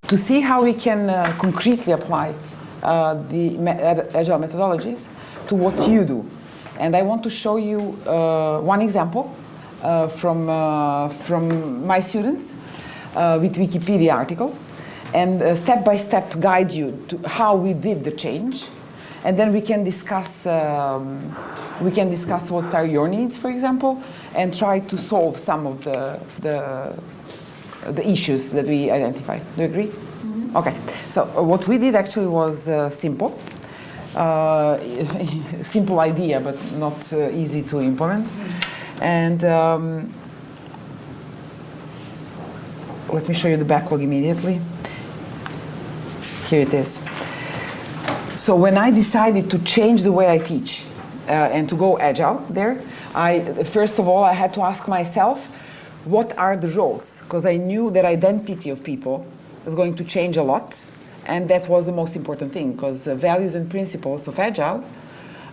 to see how we can concretely apply the Agile methodologies to what you do. And I want to show you one example from my students with Wikipedia articles, and step-by-step guide you to how we did the change. And then we can discuss what are your needs, for example, and try to solve some of the issues that we identify. Do you agree? Mm-hmm. Okay. So what we did actually was simple. Simple idea, but not easy to implement. Mm-hmm. And let me show you the backlog immediately. Here it is. So when I decided to change the way I teach and to go agile there, first of all, I had to ask myself, what are the roles? Because I knew that identity of people was going to change a lot, and that was the most important thing, because values and principles of agile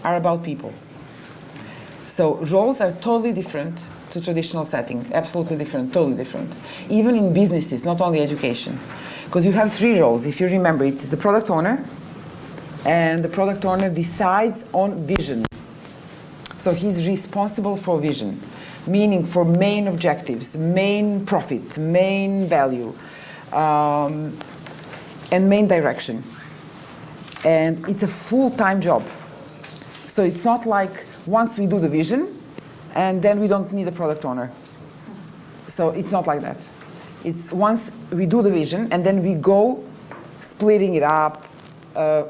are about people. So roles are totally different to traditional setting, absolutely different, totally different. Even in businesses, not only education. Because you have three roles, if you remember, it's the product owner, and the product owner decides on vision. So he's responsible for vision, meaning for main objectives, main profit, main value, and main direction. And it's a full-time job. So it's not like once we do the vision, and then we don't need a product owner. So it's not like that. It's once we do the vision, and then we go splitting it up,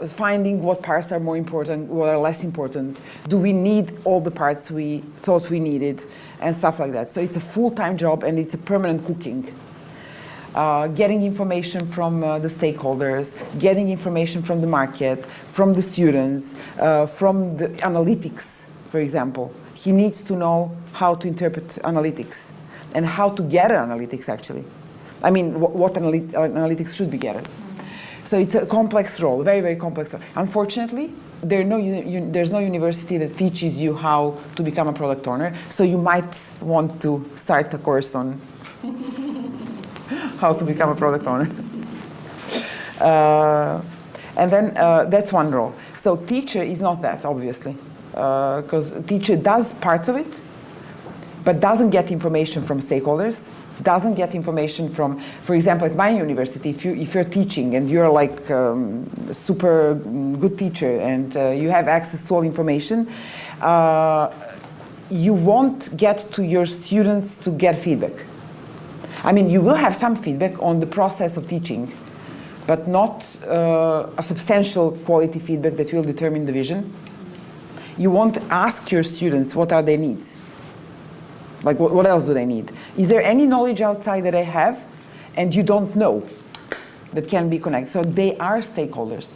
finding what parts are more important, what are less important. Do we need all the parts we thought we needed, and stuff like that. So it's a full-time job, and it's a permanent cooking. Getting information from the stakeholders, getting information from the market, from the students, from the analytics, for example. He needs to know how to interpret analytics and how to gather analytics, actually. I mean, what analytics should be gathered. So it's a complex role, very, very complex role. Unfortunately, there's no university that teaches you how to become a product owner, so you might want to start a course on how to become a product owner. And then that's one role. So teacher is not that, obviously, because teacher does parts of it, but doesn't get information from stakeholders, doesn't get information from, for example, at my university, if you're teaching and you're like a super good teacher and you have access to all information, you won't get to your students to get feedback. I mean, you will have some feedback on the process of teaching, but not a substantial quality feedback that will determine the vision. You won't ask your students what are their needs. Like, what else do they need? Is there any knowledge outside that I have and you don't know that can be connected? So they are stakeholders.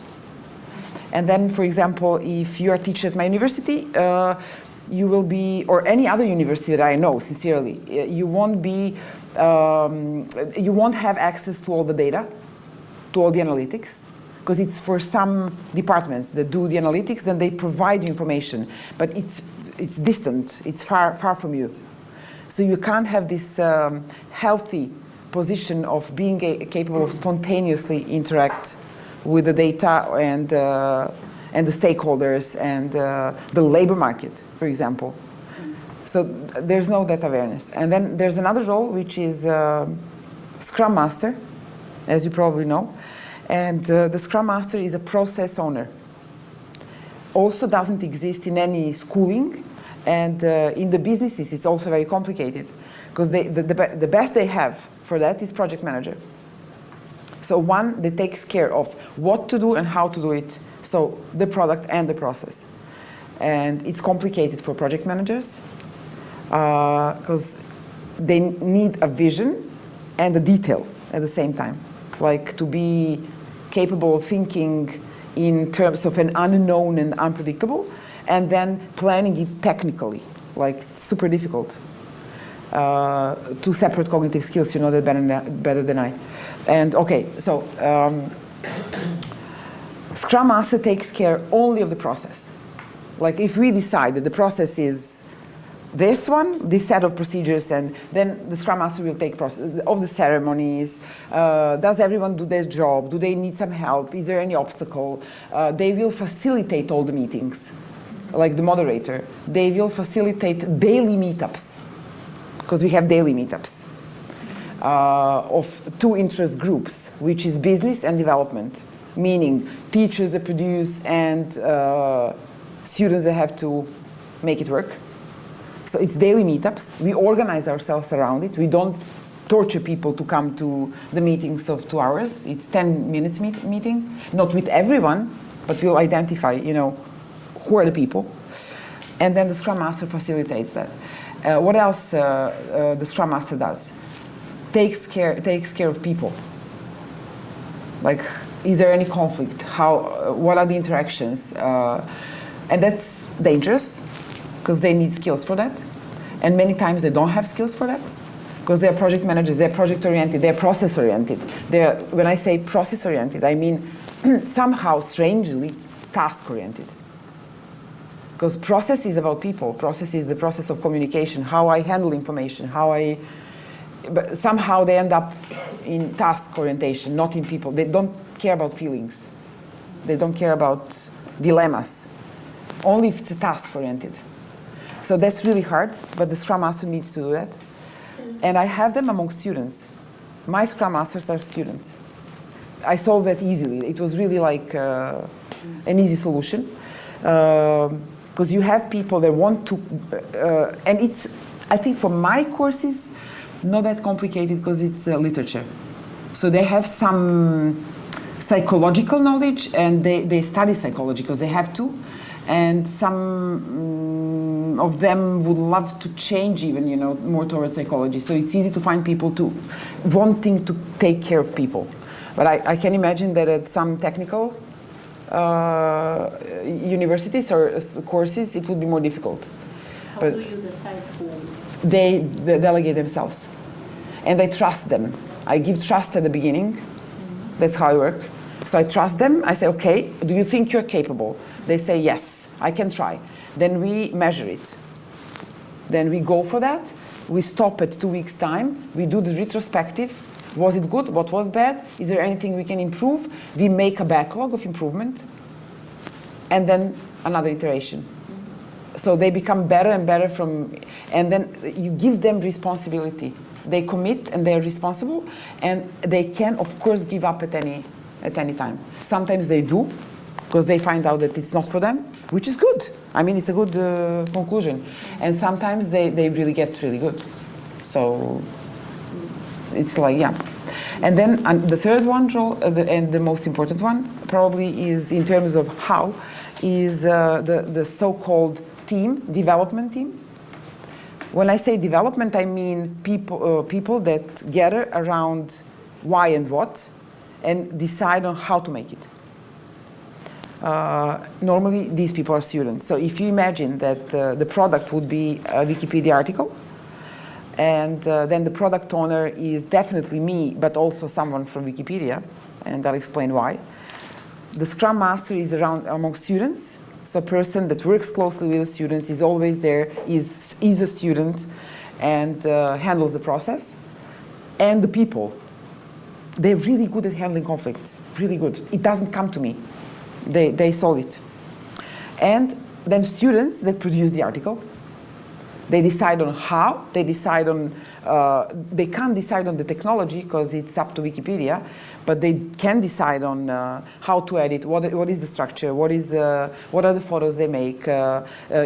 And then, for example, if you're a teacher at my university, you will be, or any other university that I know, sincerely, you won't be, you won't have access to all the data, to all the analytics, because it's for some departments that do the analytics, then they provide you information, but it's distant, it's far from you. So you can't have this healthy position of being capable of spontaneously interact with the data and the stakeholders and the labor market, for example. So there's no data awareness. And then there's another role, which is Scrum Master, as you probably know. And the Scrum Master is a process owner. Also doesn't exist in any schooling. And in the businesses, it's also very complicated, because the best they have for that is project manager. So one that takes care of what to do and how to do it, so the product and the process. And it's complicated for project managers, because they need a vision and a detail at the same time, like to be capable of thinking in terms of an unknown and unpredictable, and then planning it technically, like super difficult. Two separate cognitive skills, you know that better than I. And okay, so Scrum Master takes care only of the process. Like if we decide that the process is this set of procedures, and then the Scrum Master will take process of the ceremonies. Does everyone do their job? Do they need some help? Is there any obstacle? They will facilitate all the meetings, like the moderator. They will facilitate daily meetups, because we have daily meetups of two interest groups, which is business and development, meaning teachers that produce and students that have to make it work. So it's daily meetups. We organize ourselves around it. We don't torture people to come to the meetings of 2 hours. It's 10 minutes meeting, not with everyone, but we'll identify, you know, who are the people. And then the Scrum Master facilitates that. What else the Scrum Master does? Takes care of people. Like, is there any conflict? What are the interactions? And that's dangerous, because they need skills for that. And many times they don't have skills for that, because they're project managers, they're project-oriented, they're process-oriented. When I say process-oriented, I mean somehow, strangely, task-oriented. Because process is about people. Process is the process of communication, how I handle information, but somehow they end up in task orientation, not in people. They don't care about feelings. They don't care about dilemmas, only if it's task-oriented. So that's really hard, but the Scrum Master needs to do that. And I have them among students. My Scrum Masters are students. I solved that easily. It was really like an easy solution. Because you have people that want to, and it's, I think for my courses, not that complicated because it's literature. So they have some psychological knowledge, and they study psychology because they have to. And some of them would love to change even, you know, more towards psychology. So it's easy to find people wanting to take care of people. But I can imagine that at some technical universities or courses, it would be more difficult. How do you decide who? They delegate themselves. And I trust them. I give trust at the beginning. Mm-hmm. That's how I work. So I trust them. I say, okay, do you think you're capable? They say, yes, I can try. Then we measure it. Then we go for that. We stop at 2 weeks' time. We do the retrospective. Was it good? What was bad? Is there anything we can improve? We make a backlog of improvement. And then another iteration. So they become better and better and then you give them responsibility. They commit and they're responsible, and they can, of course, give up at any time. Sometimes they do, because they find out that it's not for them, which is good. I mean, it's a good conclusion. And sometimes they really get really good. So it's like, yeah. And then the third one, and the most important one, probably is in terms of how, is the so-called development team. When I say development, I mean people that gather around why and what and decide on how to make it. Normally, these people are students. So if you imagine that the product would be a Wikipedia article, and then the product owner is definitely me, but also someone from Wikipedia, and I'll explain why. The Scrum Master is around among students. So a person that works closely with the students, is always there, is a student, and handles the process. And the people, they're really good at handling conflicts, really good. It doesn't come to me. They solve it. And then students that produce the article, they decide on how, they decide on, they can't decide on the technology because it's up to Wikipedia, but they can decide on how to edit, what is the structure, what are the photos they make,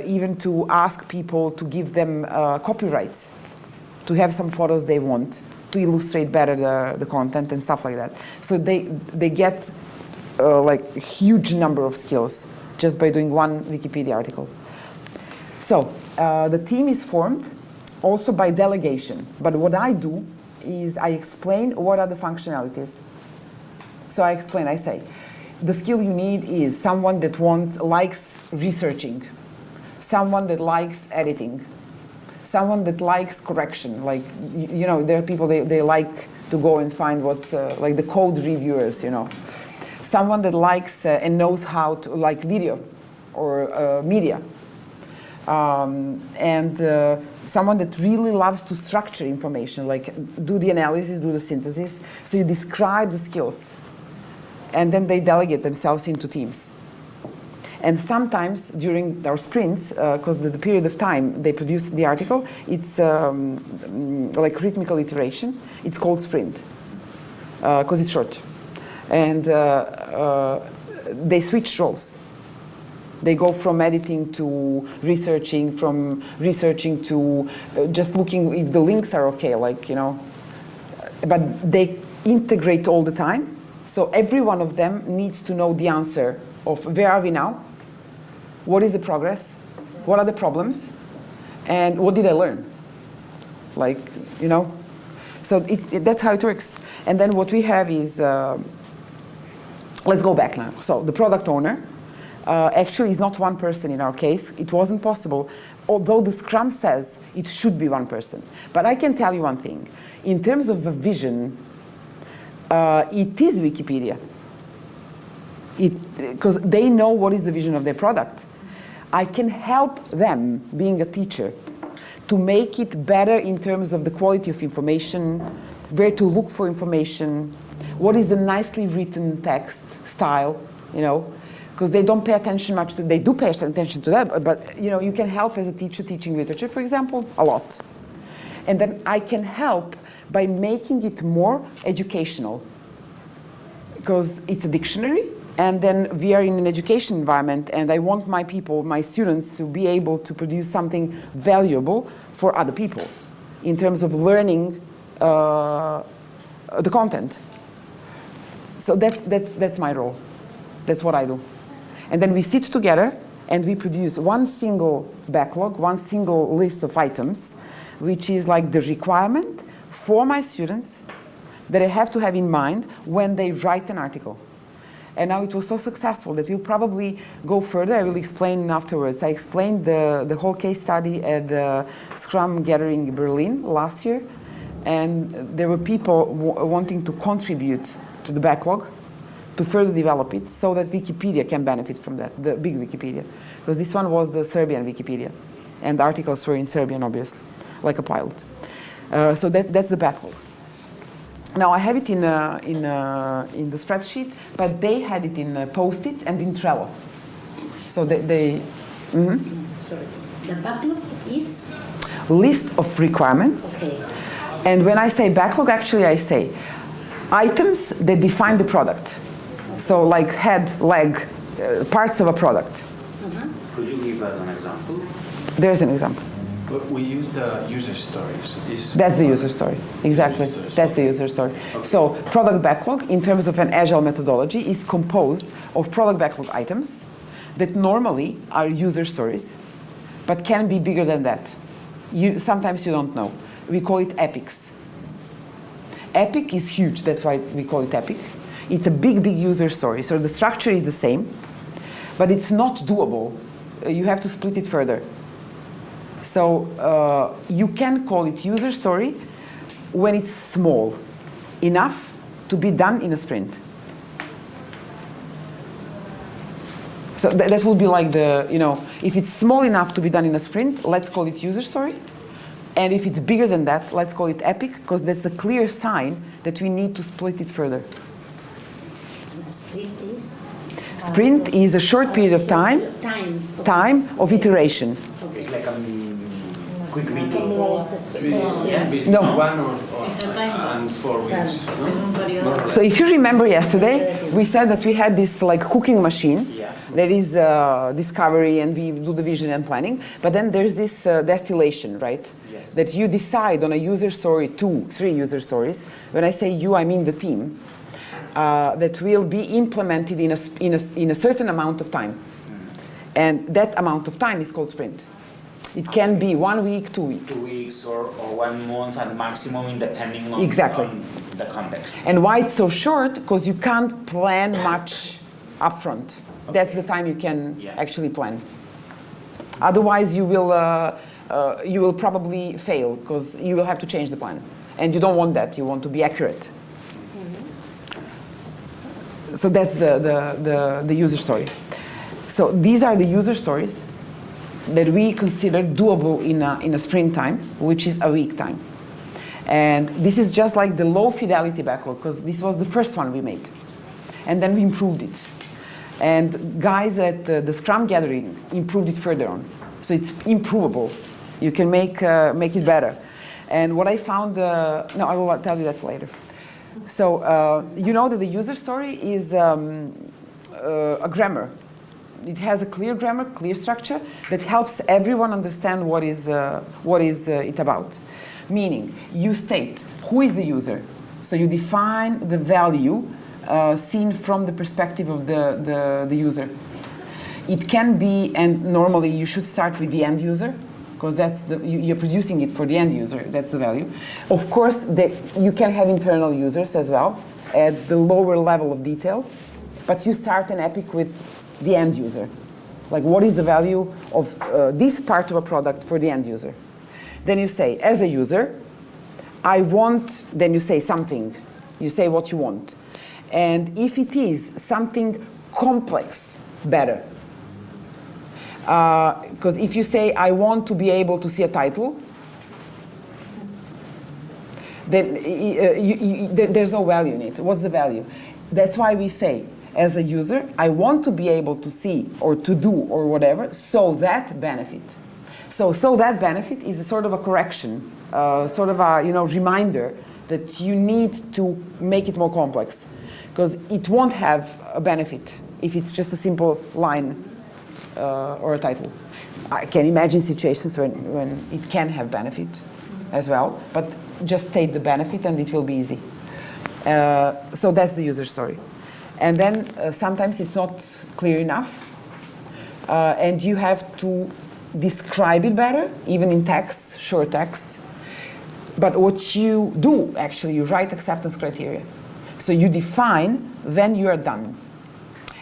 even to ask people to give them copyrights, to have some photos they want, to illustrate better the content and stuff like that. So they get like a huge number of skills just by doing one Wikipedia article. So the team is formed also by delegation. But what I do is I explain what are the functionalities. So I explain, I say, the skill you need is someone that likes researching, someone that likes editing, someone that likes correction. Like, you know, there are people, they like to go and find what's, like the code reviewers, you know. Someone that likes and knows how to, like video or media. and someone that really loves to structure information, like do the analysis, do the synthesis. So you describe the skills, and then they delegate themselves into teams. And sometimes during our sprints, because the period of time they produce the article, it's like rhythmical iteration. It's called sprint because it's short. And they switch roles. They go from editing to researching, from researching to just looking if the links are okay, like, you know. But they integrate all the time. So every one of them needs to know the answer of where are we now? What is the progress? What are the problems? And what did I learn? Like, you know. So that's how it works. And then what we have is, let's go back now. So the product owner actually is not one person in our case. It wasn't possible, although the Scrum says it should be one person. But I can tell you one thing. In terms of a vision, it is Wikipedia. Because they know what is the vision of their product. I can help them, being a teacher, to make it better in terms of the quality of information, where to look for information, what is the nicely written text style, you know, because they don't pay attention much to, they do pay attention to that, but you know, you can help as a teacher teaching literature, for example, a lot. And then I can help by making it more educational, because it's a dictionary, and then we are in an education environment, and I want my people, my students, to be able to produce something valuable for other people in terms of learning the content. So that's my role. That's what I do. And then we sit together and we produce one single backlog, one single list of items, which is like the requirement for my students that I have to have in mind when they write an article. And now it was so successful that we'll probably go further. I will explain afterwards. I explained the whole case study at the Scrum Gathering in Berlin last year. And there were people wanting to contribute to the backlog to further develop it so that Wikipedia can benefit from that, the big Wikipedia. Because this one was the Serbian Wikipedia. And the articles were in Serbian, obviously, like a pilot. So that's the backlog. Now I have it in the spreadsheet, but they had it in Post-it and in Trello. So they Sorry. The backlog is? List of requirements. Okay. And when I say backlog, actually I say items that define the product. So like head, leg, parts of a product. Could you give us an example? There's an example. But we use the user stories. That's the user story, exactly. That's the user story. Okay. So product backlog, in terms of an Agile methodology, is composed of product backlog items that normally are user stories, but can be bigger than that. Sometimes you don't know. We call it epics. Epic is huge, that's why we call it epic. It's a big, big user story. So the structure is the same, but it's not doable. You have to split it further. So you can call it user story when it's small enough to be done in a sprint. So that will be like the, you know, if it's small enough to be done in a sprint, let's call it user story. And if it's bigger than that, let's call it epic, because that's a clear sign that we need to split it further. And sprint is? Sprint is a short period of time of iteration. It's like a quick meeting. No. 1 and 4 weeks. No? So if you remember yesterday, we said that we had this like cooking machine. Yeah. There is discovery and we do the vision and planning, but then there's this distillation, right? Yes. That you decide on a user story, 2, 3 user stories. When I say you, I mean the team. That will be implemented in a certain amount of time. And that amount of time is called sprint. It can be 1 week, 2 weeks. 2 weeks or 1 month at maximum, depending on, Exactly. on the context. And why it's so short? Because you can't plan much upfront. That's the time you can actually plan. Otherwise, you will probably fail because you will have to change the plan, and you don't want that. You want to be accurate. So that's the user story. So these are the user stories. that we consider doable in a sprint time, which is a week time. And this is just like the low fidelity backlog, because this was the first one we made. And then we improved it. And guys at the Scrum Gathering improved it further on. So it's improvable. You can make it better. And what I found, no, I will tell you that later. So you know that the user story is a grammar. It has a clear grammar, clear structure that helps everyone understand what is it about. Meaning, you state who is the user. So you define the value seen from the perspective of the user. It can be, and normally you should start with the end user, because that's you're producing it for the end user, that's the value. Of course, you can have internal users as well at the lower level of detail, but you start an epic with the end user. Like, what is the value of this part of a product for the end user? Then you say, as a user, I want, then you say something. You say what you want. And if it is something complex, better. Because if you say, I want to be able to see a title, then there's no value in it. What's the value? That's why we say, as a user, I want to be able to see or to do or whatever, so that benefit. So that benefit is a sort of a correction, sort of a reminder that you need to make it more complex, because it won't have a benefit if it's just a simple line or a title. I can imagine situations when it can have benefit as well, but just state the benefit and it will be easy. So that's the user story. And then sometimes it's not clear enough, and you have to describe it better, even in text, short text. But what you do, actually, you write acceptance criteria. So you define when you are done.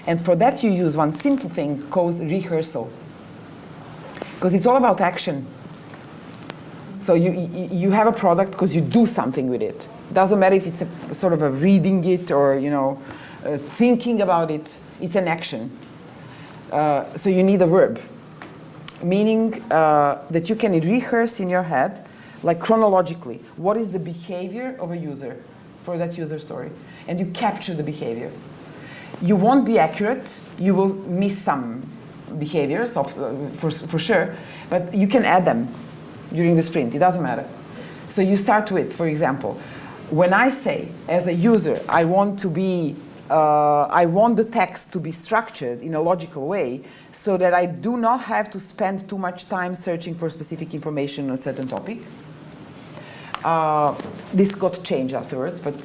And for that you use one simple thing called rehearsal. Because it's all about action. So you have a product because you do something with it. Doesn't matter if it's a sort of a reading it or thinking about it. It's an action. So you need a verb. Meaning that you can rehearse in your head, like chronologically, what is the behavior of a user for that user story. And you capture the behavior. You won't be accurate. You will miss some behaviors, for sure, but you can add them during the sprint. It doesn't matter. So you start with, for example, when I say, as a user, I want the text to be structured in a logical way so that I do not have to spend too much time searching for specific information on a certain topic. This got changed afterwards, but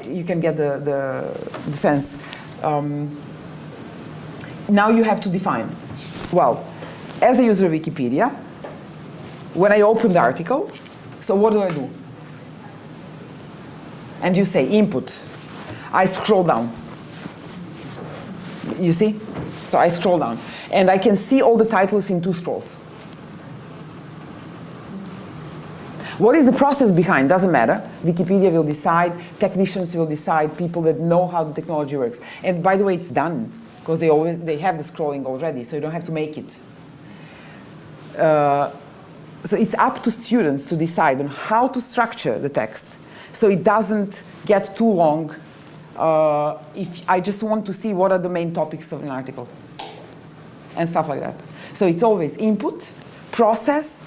you can get the sense. Now you have to define. Well, as a user of Wikipedia, when I open the article, so what do? And you say input. I scroll down. You see? So I scroll down. And I can see all the titles in 2 scrolls. What is the process behind? Doesn't matter. Wikipedia will decide, technicians will decide, people that know how the technology works. And by the way, it's done, because they have the scrolling already, so you don't have to make it. So it's up to students to decide on how to structure the text, so it doesn't get too long. If I just want to see what are the main topics of an article and stuff like that. So it's always input, process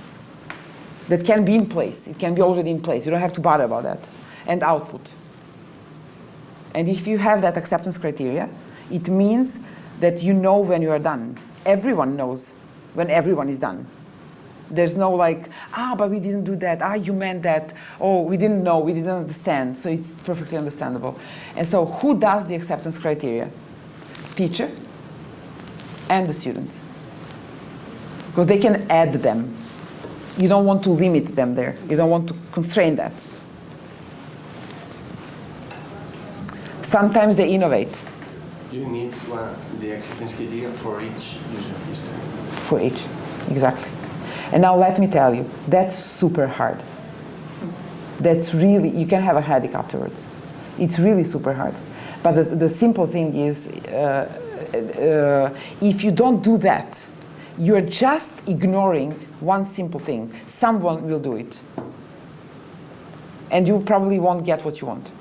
that can be in place. It can be already in place. You don't have to bother about that. And output. And if you have that acceptance criteria, it means that you know when you are done. Everyone knows when everyone is done. There's no like, but we didn't do that. You meant that. Oh, we didn't know. We didn't understand. So it's perfectly understandable. And so who does the acceptance criteria? Teacher and the students. Because they can add them. You don't want to limit them there. You don't want to constrain that. Sometimes they innovate. You need the acceptance criteria for each user history. For each, exactly. And now let me tell you, that's super hard. That's really, you can have a headache afterwards. It's really super hard. But the simple thing is, if you don't do that, you're just ignoring one simple thing. Someone will do it. And you probably won't get what you want.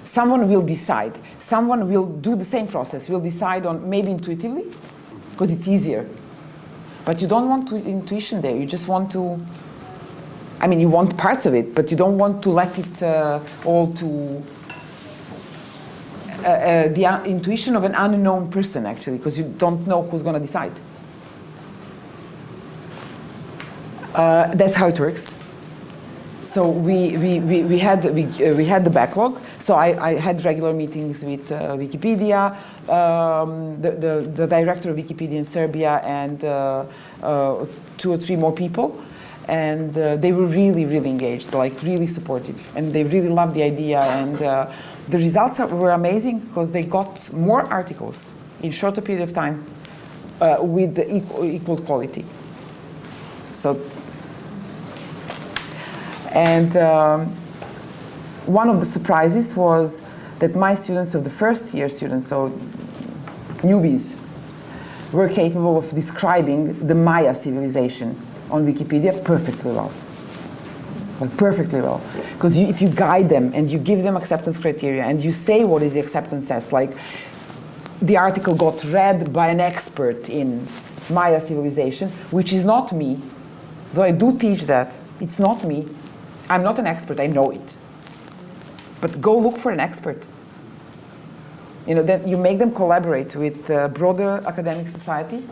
Someone will decide. Someone will do the same process, will decide on maybe intuitively, because it's easier. But you don't want intuition there. You just want to, I mean, you want parts of it, but you don't want to let it all to the intuition of an unknown person, actually, because you don't know who's going to decide. That's how it works. So we had the backlog. So I had regular meetings with Wikipedia, the director of Wikipedia in Serbia, and 2 or 3 more people. And they were really, really engaged, like really supportive. And they really loved the idea. And the results were amazing because they got more articles in shorter period of time with the equal quality. So, and one of the surprises was that my students of the first year students, so newbies, were capable of describing the Maya civilization on Wikipedia perfectly well. Like perfectly well. Because if you guide them and you give them acceptance criteria and you say what is the acceptance test, like the article got read by an expert in Maya civilization, which is not me, though I do teach that, it's not me. I'm not an expert, I know it. But go look for an expert. You know, then you make them collaborate with broader academic society.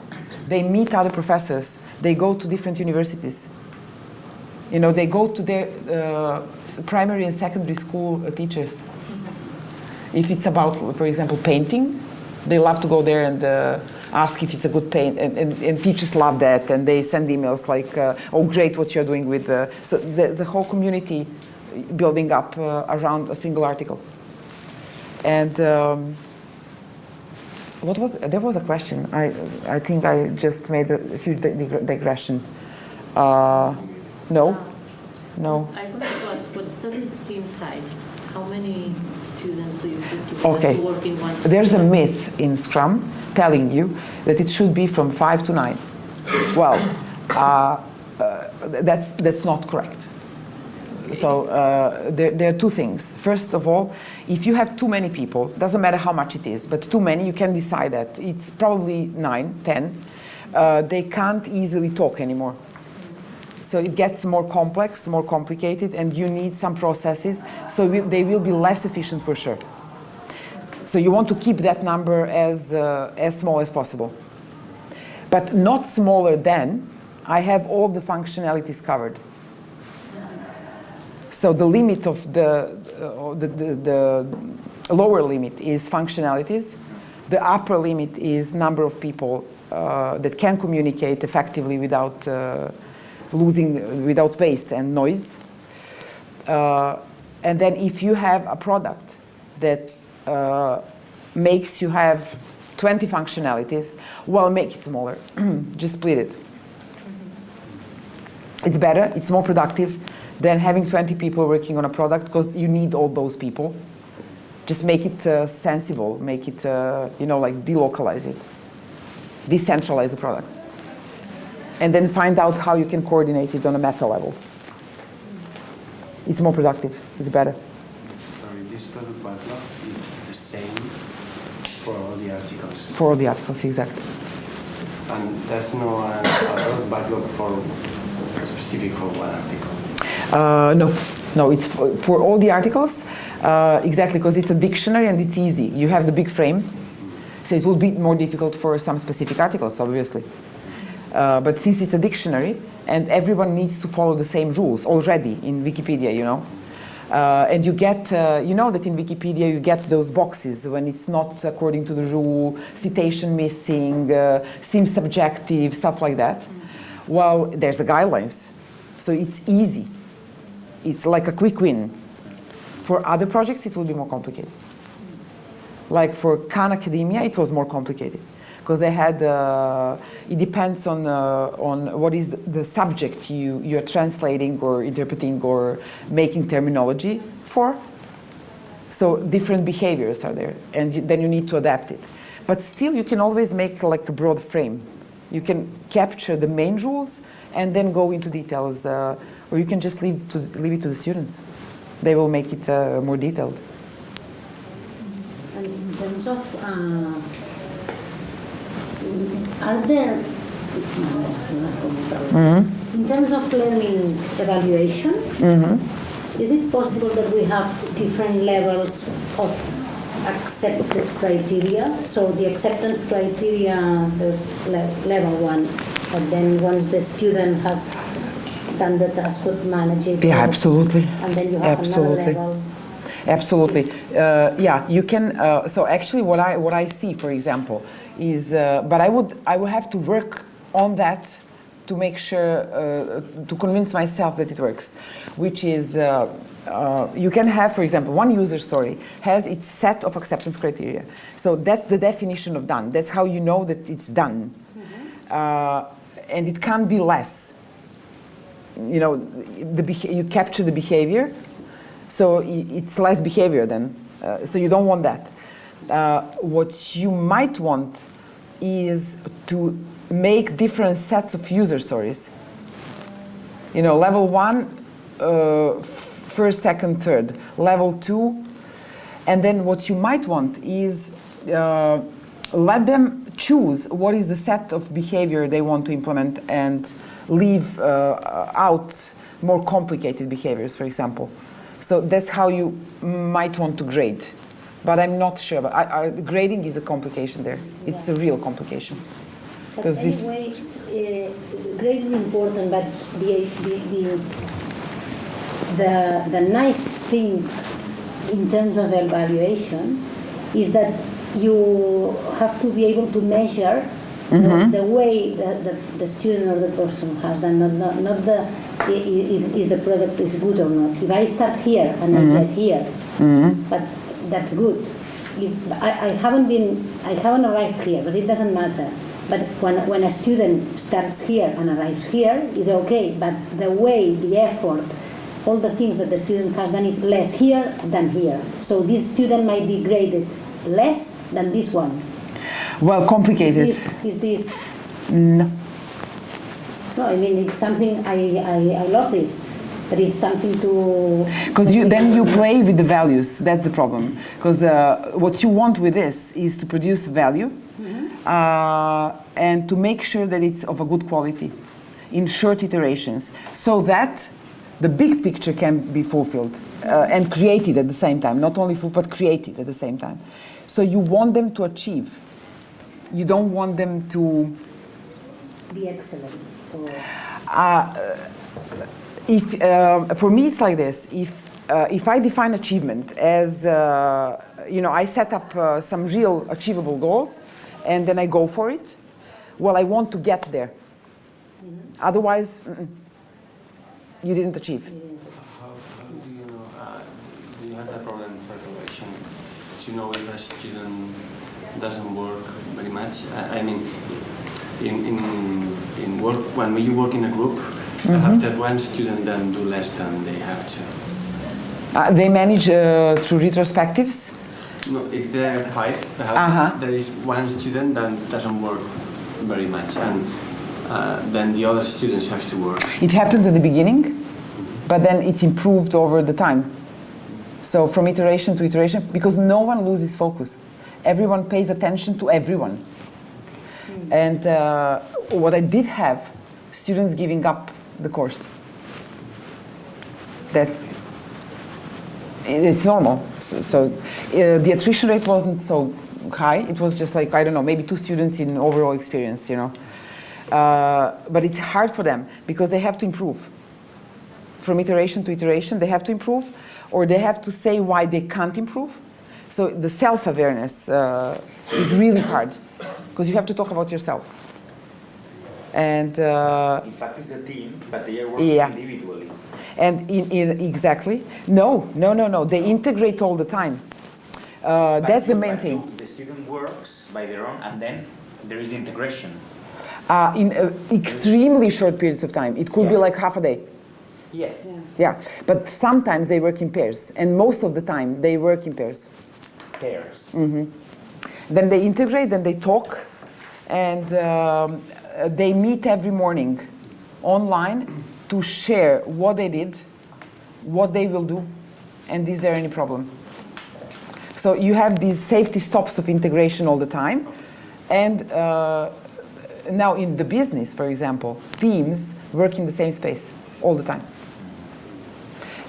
They meet other professors. They go to different universities. You know, they go to their primary and secondary school teachers. If it's about, for example, painting, they love to go there and ask if it's a good paint, and teachers love that, and they send emails like, oh great what you're doing with so the whole community building up around a single article. And there was a question. I think I just made a huge digression. No. I want to ask, what's the team size? How many students do you think you work in one team? There's a myth in Scrum telling you that it should be from 5 to 9. Well, that's not correct. So there are 2 things. First of all, if you have too many people, doesn't matter how much it is, but too many, you can decide that it's probably 9, 10. They can't easily talk anymore. So it gets more complex, more complicated, and you need some processes, so they will be less efficient for sure. So you want to keep that number as small as possible. But not smaller than, I have all the functionalities covered. So the limit of the lower limit is functionalities. The upper limit is number of people that can communicate effectively without without waste and noise. And then if you have a product that makes you have 20 functionalities, well, make it smaller. Just split it. It's better, it's more productive than having 20 people working on a product, because you need all those people. Just make it sensible, make it, like delocalize it. Decentralize the product. And then find out how you can coordinate it on a meta level. It's more productive, it's better. Sorry, this product backlog is the same for all the articles? For all the articles, exactly. And there's no a product backlog for specific for one article? No, it's for all the articles, exactly, because it's a dictionary and it's easy. You have the big frame, so it will be more difficult for some specific articles, obviously. But since it's a dictionary, and everyone needs to follow the same rules already in Wikipedia, and you get, you know that in Wikipedia you get those boxes when it's not according to the rule, citation missing, seems subjective, stuff like that. Well, there's the guidelines, so it's easy. It's like a quick win. For other projects, it will be more complicated. Like for Khan Academia, it was more complicated, because they had, it depends on what is the subject you're translating or interpreting or making terminology for. So different behaviors are there, and then you need to adapt it. But still, you can always make like a broad frame. You can capture the main rules and then go into details, or you can just leave it to the students. They will make it more detailed. And in terms of, are there, in terms of learning evaluation, is it possible that we have different levels of accepted criteria? So the acceptance criteria, there's level 1, but then once the student has done the task, could manage it. Yeah, absolutely. And then you have another level. Absolutely. Yeah, you can. So actually, what I see, for example, is, but I would have to work on that to make sure, to convince myself that it works, which is, you can have, for example, one user story has its set of acceptance criteria. So that's the definition of done. That's how you know that it's done. And it can't be less. You know, you capture the behavior, so it's less behavior then. So you don't want that. What you might want is to make different sets of user stories. You know, level 1, first, second, third. Level 2, and then what you might want is let them choose what is the set of behavior they want to implement and leave out more complicated behaviors, for example. So that's how you might want to grade. But I'm not sure. But grading is a complication there. It's a real complication. But anyway, grade is important, but the nice thing in terms of evaluation is that you have to be able to measure the way the student or the person has done, not the is the product is good or not. If I start here and I get here, but that's good. If I haven't arrived here, but it doesn't matter. But when a student starts here and arrives here is okay, but the way, the effort, all the things that the student has done is less here than here. So this student might be graded less than this one. Well, complicated. Is this? No. No, I mean, it's something, I love this, but it's something to... Because then you play with the values, that's the problem. Because what you want with this is to produce value and to make sure that it's of a good quality in short iterations, so that the big picture can be fulfilled and created at the same time, not only fulfilled, but created at the same time. So you want them to achieve. You don't want them to... be excellent. Or... For me, it's like this. If I define achievement as, you know, I set up some real achievable goals, and then I go for it, well, I want to get there. Otherwise, you didn't achieve. How do you know, do you have that problem for evaluation? Do you know if a student doesn't work very much? I mean, in work, when you work in a group, after one student then do less than they have to. They manage through retrospectives? No, if there are 5, perhaps there is one student that doesn't work very much, and then the other students have to work. It happens at the beginning, but then it's improved over the time. So from iteration to iteration, because no one loses focus. Everyone pays attention to everyone. And what I did have, students giving up the course. It's normal. So the attrition rate wasn't so high. It was just like, I don't know, maybe 2 students in overall experience, you know. But it's hard for them because they have to improve. From iteration to iteration, they have to improve, or they have to say why they can't improve. So the self-awareness is really hard because you have to talk about yourself. And in fact, it's a team, but they are working individually. And exactly. No. They integrate all the time. That's the main thing. The student works by their own, and then there is integration. In extremely short periods of time. It could be like half a day. Yeah, but sometimes they work in pairs, and most of the time they work in pairs. Pairs. Then they integrate, then they talk, and they meet every morning online to share what they did, what they will do, and is there any problem. So you have these safety stops of integration all the time. And now in the business, for example, teams work in the same space all the time.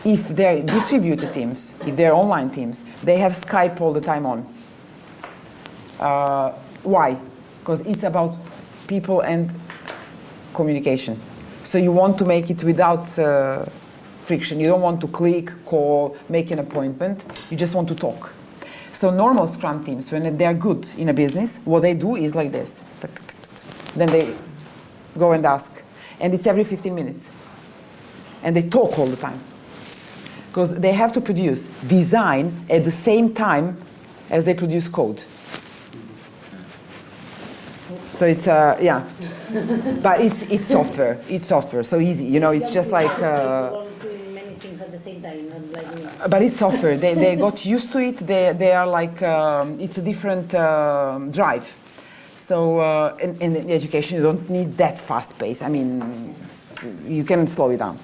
If they're distributed teams, if they're online teams, they have Skype all the time on. Why? Because it's about people and communication. So you want to make it without friction. You don't want to click, call, make an appointment. You just want to talk. So normal Scrum teams, when they are good in a business, what they do is like this. Then they go and ask. And it's every 15 minutes. And they talk all the time. Because they have to produce design at the same time as they produce code. So it's, yeah. But it's software. It's software, so easy. You know, it's just like... doing many things at the same time, not like me. But it's software. They got used to it. They are like, it's a different drive. So in education, you don't need that fast pace. I mean, you can slow it down.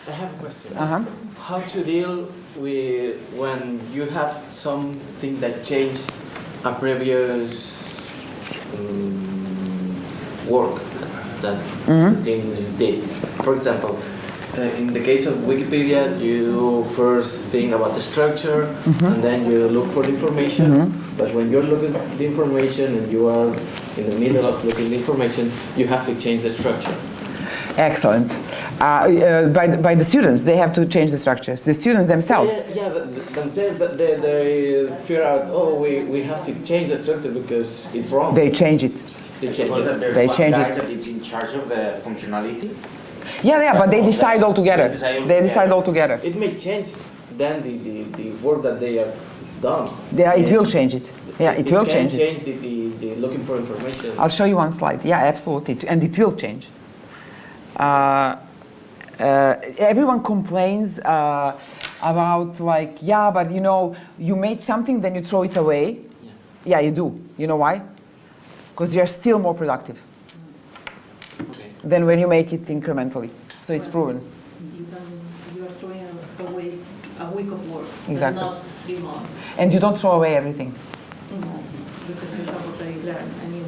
I have a question. Uh-huh. How to deal with when you have something that changed a previous work that things did. For example, in the case of Wikipedia, you first think about the structure and then you look for the information. But when you're looking at the information and you are in the middle of looking at the information, you have to change the structure. Excellent. By the students, they have to change the structures. The students themselves. Yeah, themselves, but they figure out, oh, we have to change the structure because it's wrong. They change it. They change it. They change it. That is in charge of the functionality. Yeah, but they decide all together. They decide all together. It may change then the work that they have done. Yeah, it will change it. Yeah, it will change it. It can change the looking for information. I'll show you one slide. Yeah, absolutely. And it will change. Everyone complains about like, yeah, but you know, you made something, then you throw it away. Yeah, you do. You know why? Because you're still more productive than when you make it incrementally. So it's proven. You are throwing away a week of work, Exactly. not 3 months. And you don't throw away everything. Because you have already learned anyway.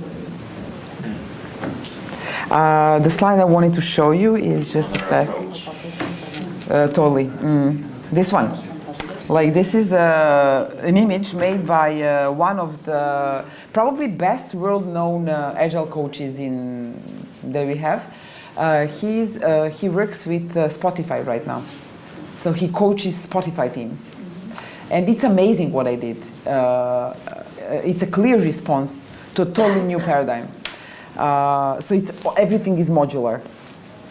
The slide I wanted to show you is just a sec. Totally. This one. Like this is an image made by one of the probably best world-known Agile coaches that we have. He works with Spotify right now. So he coaches Spotify teams. And it's amazing what I did. It's a clear response to a totally new paradigm. So everything is modular,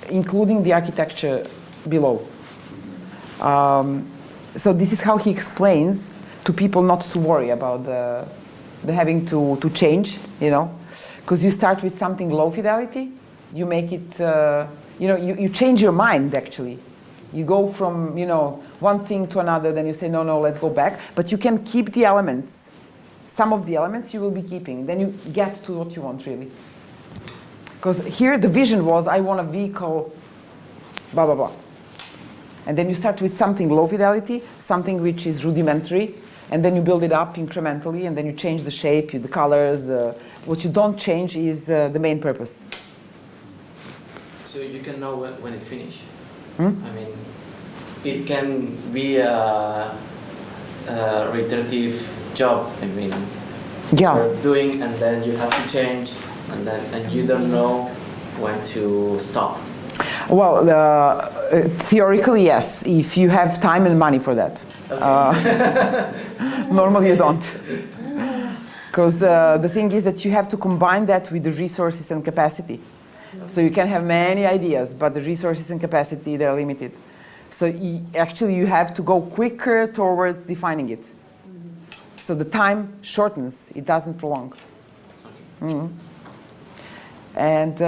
including the architecture below. So this is how he explains to people not to worry about the having to change, you know, because you start with something low fidelity, you make it, you know, you change your mind actually. You go from, you know, one thing to another, then you say, no, let's go back. But you can keep the elements. Some of the elements you will be keeping. Then you get to what you want really. Because here the vision was, I want a vehicle, blah, blah, blah. And then you start with something low fidelity, something which is rudimentary, and then you build it up incrementally, and then you change the shape, the colors. What you don't change is the main purpose. So you can know when it finishes. I mean, it can be a reiterative job. I mean, you're doing, and then you have to change, and you don't know when to stop. Well, theoretically, yes, if you have time and money for that. Okay. Normally you don't. Because the thing is that you have to combine that with the resources and capacity. So you can have many ideas, but the resources and capacity, they're limited. So actually you have to go quicker towards defining it. So the time shortens, it doesn't prolong. And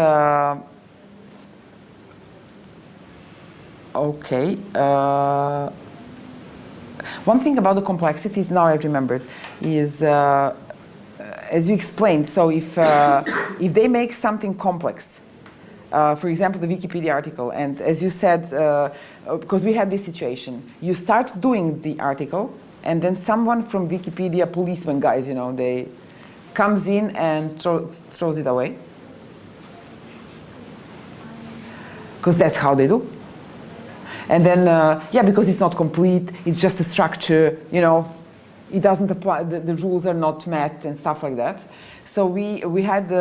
okay. One thing about the complexities, now I remembered, is, as you explained, so if they make something complex, for example, the Wikipedia article, and as you said, because we had this situation, you start doing the article, and then someone from Wikipedia, policeman guys, you know, they comes in and throws it away. Because that's how they do. And then, yeah, because it's not complete, it's just a structure, you know, it doesn't apply, the rules are not met and stuff like that. So we had 2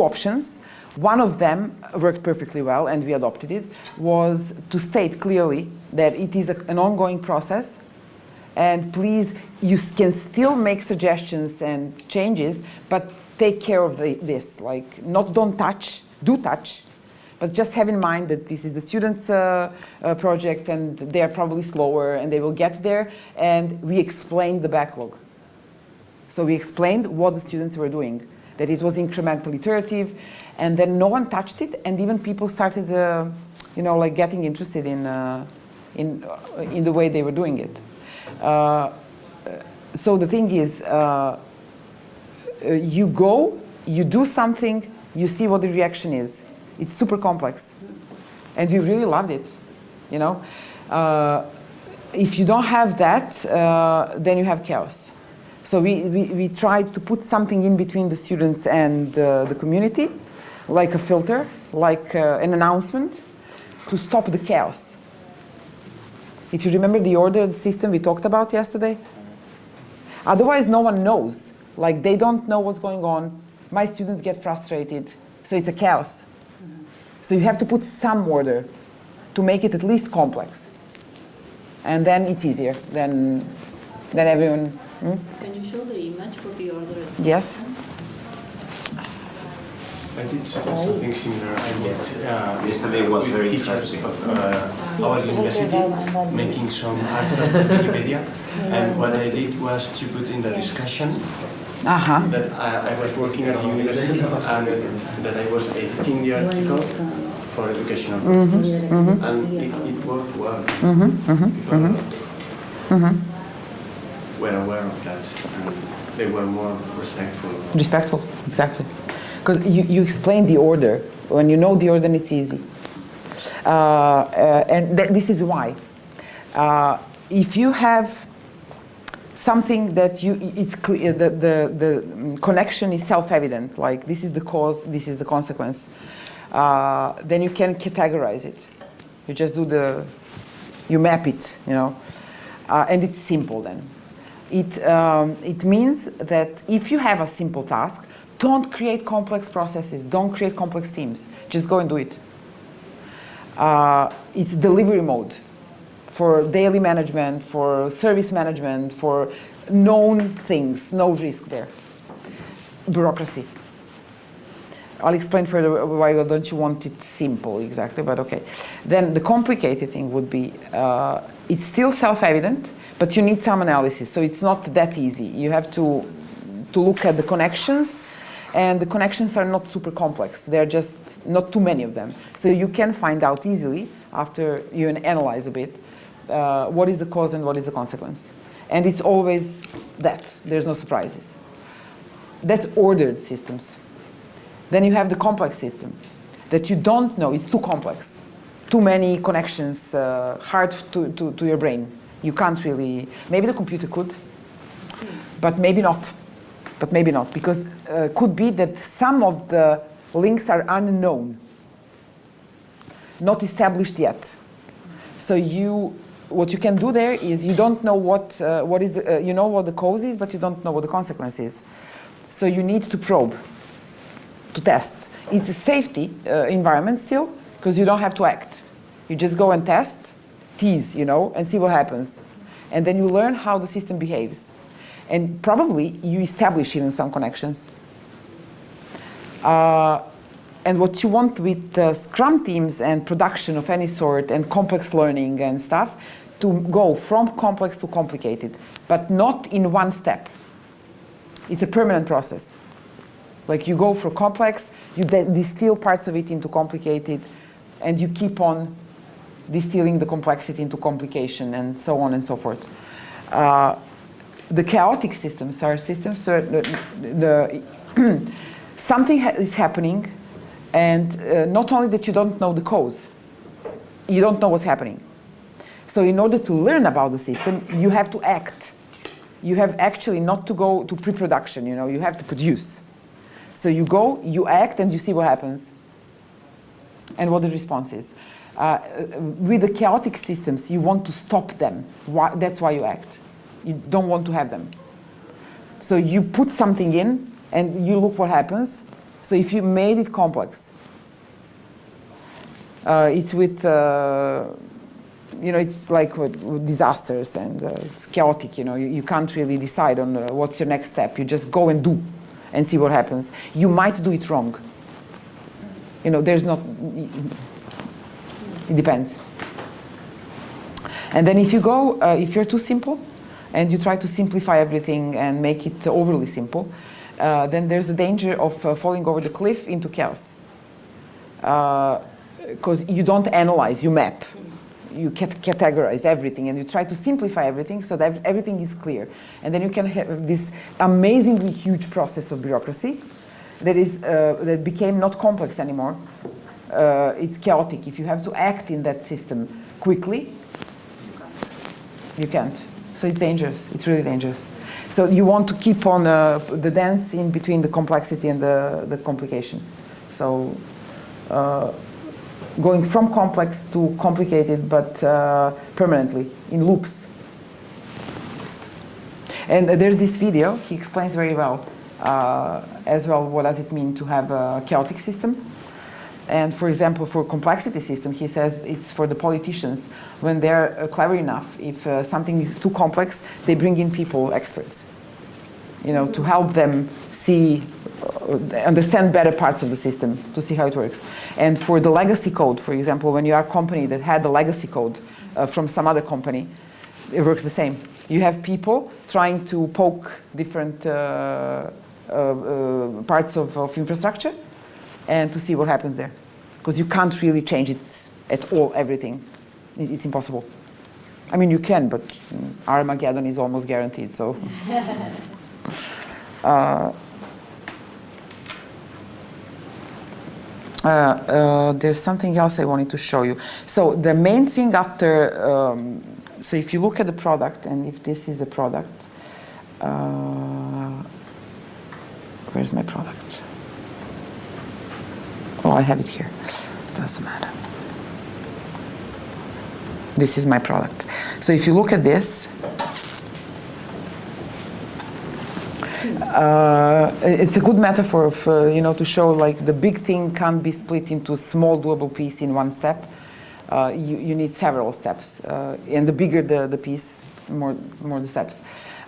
options. One of them worked perfectly well, and we adopted it, was to state clearly that it is an ongoing process, and please, you can still make suggestions and changes, but take care of this, like, don't touch, do touch, but just have in mind that this is the students' project, and they are probably slower, and they will get there, and we explained the backlog. So we explained what the students were doing, that it was incrementally iterative, and then no one touched it, and even people started, you know, like getting interested in the way they were doing it. So the thing is, you go, you do something, you see what the reaction is. It's super complex, and we really loved it, you know. If you don't have that, then you have chaos. So we tried to put something in between the students and the community, like a filter, like an announcement, to stop the chaos. If you remember the ordered system we talked about yesterday, otherwise no one knows. Like, they don't know what's going on. My students get frustrated, so it's a chaos. So you have to put some order to make it at least complex. And then it's easier than everyone. Can you show the image for the order? Yes. I did something similar. I was yesterday was very teachers interesting. of our university making some articles on Wikipedia, and what I did was to put in the discussion that I was working at the university and that I was editing the article for educational purposes, and it worked well. People were aware of that, and they were more respectful. Respectful, exactly. Because you explain the order. When you know the order, it's easy. And this is why. If you have something that it's clear, the connection is self-evident, like this is the cause, this is the consequence, then you can categorize it. You just do you map it, you know, and it's simple then. It means that if you have a simple task, don't create complex processes, don't create complex teams, just go and do it. It's delivery mode for daily management, for service management, for known things, no risk there. Bureaucracy. I'll explain further why don't you want it simple exactly, but okay. Then the complicated thing would be, it's still self-evident, but you need some analysis, so it's not that easy. You have to look at the connections, and the connections are not super complex. They're just not too many of them. So you can find out easily after you analyze a bit what is the cause and what is the consequence. And it's always that. There's no surprises. That's ordered systems. Then you have the complex system that you don't know. It's too complex. Too many connections, hard to your brain. You can't really, maybe the computer could, but maybe not. But maybe not, because could be that some of the links are unknown, not established yet. So what you can do there is you don't know what is the, you know what the cause is, but you don't know what the consequence is. So you need to probe, to test. It's a safety environment still, because you don't have to act. You just go and test, tease, you know, and see what happens. And then you learn how the system behaves. And probably you establish even some connections. And what you want with Scrum teams and production of any sort and complex learning and stuff, to go from complex to complicated, but not in one step. It's a permanent process. Like you go for complex, you distill parts of it into complicated, and you keep on distilling the complexity into complication, and so on and so forth. The chaotic systems are systems where something is happening, and not only that you don't know the cause, you don't know what's happening. So in order to learn about the system, you have to act. You have actually not to go to pre-production, you know, you have to produce. So you go, you act, and you see what happens and what the response is. With the chaotic systems, you want to stop them. That's why you act. You don't want to have them. So you put something in, and you look what happens. So if you made it complex, it's with, you know, it's like with disasters, and it's chaotic, you know. You can't really decide on what's your next step. You just go and do and see what happens. You might do it wrong. You know, there's not, it depends. And then if you go, if you're too simple, and you try to simplify everything and make it overly simple, then there's a danger of falling over the cliff into chaos. Because you don't analyze, you map. You categorize everything, and you try to simplify everything so that everything is clear. And then you can have this amazingly huge process of bureaucracy that became not complex anymore. It's chaotic. If you have to act in that system quickly, you can't. So it's dangerous. It's really dangerous. So you want to keep on the dance in between the complexity and the complication. So going from complex to complicated, but permanently, in loops. And there's this video, he explains very well, as well, what does it mean to have a chaotic system. And for example, for complexity system, he says it's for the politicians. When they're clever enough, if something is too complex, they bring in people, experts, you know, to help them see, understand better parts of the system, to see how it works. And for the legacy code, for example, when you are a company that had the legacy code from some other company, it works the same. You have people trying to poke different parts of infrastructure and to see what happens there. Because you can't really change it at all, everything. It's impossible. I mean, you can, but Armageddon is almost guaranteed, so. There's something else I wanted to show you. So the main thing after, so if you look at the product, and if this is a product, where's my product? Oh, I have it here. Doesn't matter. This is my product. So if you look at this, it's a good metaphor of, you know, to show like the big thing can't be split into small doable piece in one step. You need several steps, and the bigger the piece, more the steps.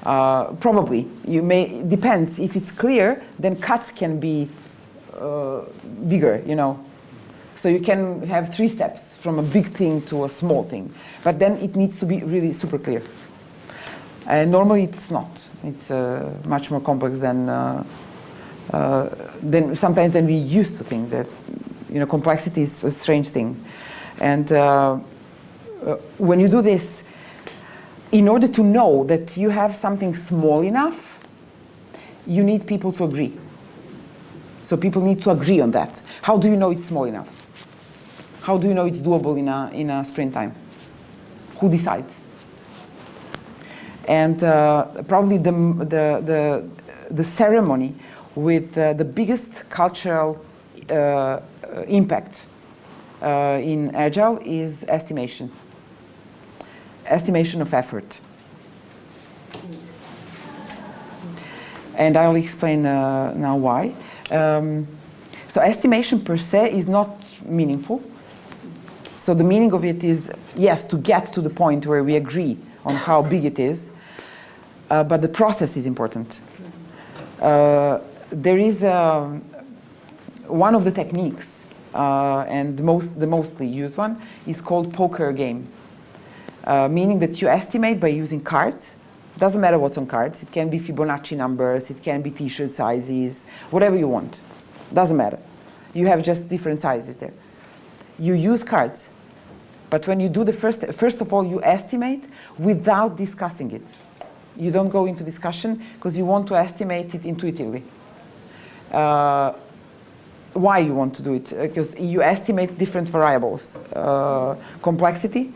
Probably you may, depends. If it's clear, then cuts can be bigger, you know. So you can have 3 steps from a big thing to a small thing, but then it needs to be really super clear. Normally it's not. It's much more complex than sometimes than we used to think. That, you know, complexity is a strange thing. And when you do this, in order to know that you have something small enough, you need people to agree. So people need to agree on that. How do you know it's small enough? How do you know it's doable in a sprint time? Who decides? And probably the ceremony with the biggest cultural impact in Agile is estimation. Estimation of effort. And I'll explain now why. So estimation per se is not meaningful. So the meaning of it is, yes, to get to the point where we agree on how big it is, but the process is important. There is one of the techniques, and the mostly used one, is called poker game, meaning that you estimate by using cards. Doesn't matter what's on cards. It can be Fibonacci numbers, it can be t-shirt sizes, whatever you want. Doesn't matter. You have just different sizes there. You use cards, but when you do the first of all, you estimate without discussing it. You don't go into discussion because you want to estimate it intuitively. Why you want to do it? Because you estimate different variables. Complexity,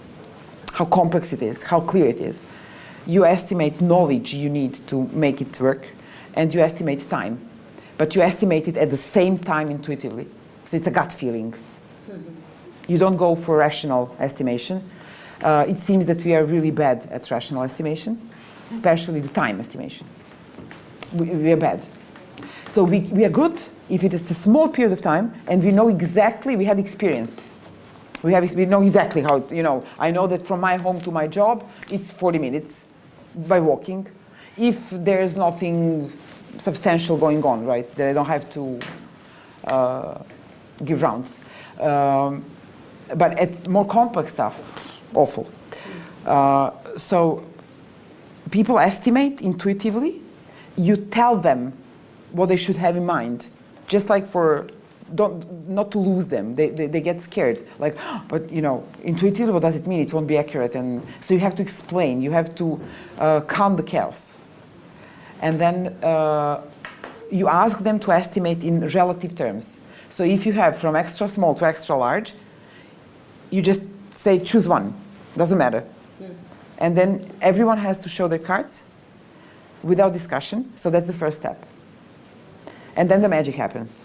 how complex it is, how clear it is. You estimate knowledge you need to make it work, and you estimate time. But you estimate it at the same time intuitively. So it's a gut feeling. You don't go for rational estimation. It seems that we are really bad at rational estimation, especially the time estimation. We are bad. So we are good if it is a small period of time and we know exactly, we had experience. We know exactly how, I know that from my home to my job, it's 40 minutes by walking. If there's nothing substantial going on, right, that I don't have to give rounds. But at more complex stuff, awful. So people estimate intuitively. You tell them what they should have in mind, just like not to lose them. They get scared, like, but intuitively, what does it mean? It won't be accurate, and so you have to explain. You have to calm the chaos, and then you ask them to estimate in relative terms. So if you have from extra small to extra large, you just say choose one, doesn't matter. And then everyone has to show their cards without discussion, so that's the first step. And then the magic happens.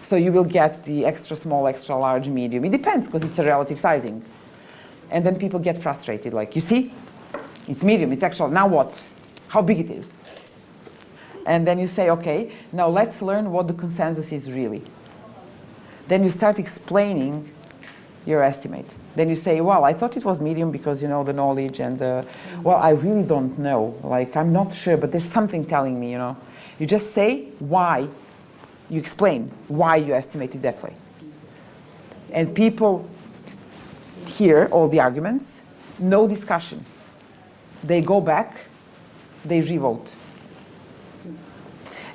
So you will get the extra small, extra large, medium. It depends, because it's a relative sizing. And then people get frustrated, like, you see, it's medium, it's extra, now what? How big it is? And then you say, okay, now let's learn what the consensus is really. Then you start explaining your estimate. Then you say, well, I thought it was medium because, the knowledge and well, I really don't know. Like, I'm not sure, but there's something telling me, You just say why. You explain why you estimate it that way. And people hear all the arguments, no discussion. They go back, they revote.